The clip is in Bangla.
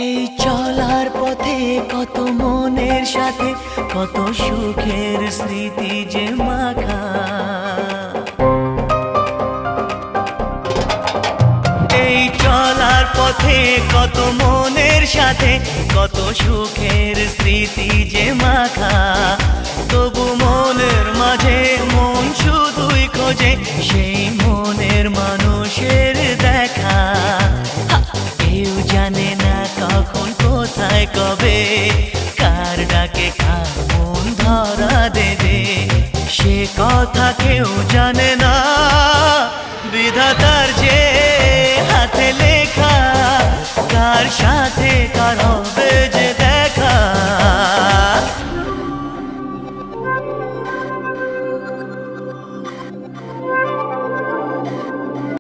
এই চলার পথে কত মনের সাথে কত সুখের স্মৃতি যে মাখা। এই চলার পথে কত মনের সাথে কত সুখের স্মৃতি যে মাখা। তবু মনের মাঝে মন শুধুই খোঁজে সেই মনের মানুষের দেখা। কেউ জানে না কখন কোথায় কবে কার ডাকে কার মন ধরা দেবে, সে কথা কেউ জানে না। বিধাতার যে হাতে লেখা কার সাথে কার হবে যে দেখা।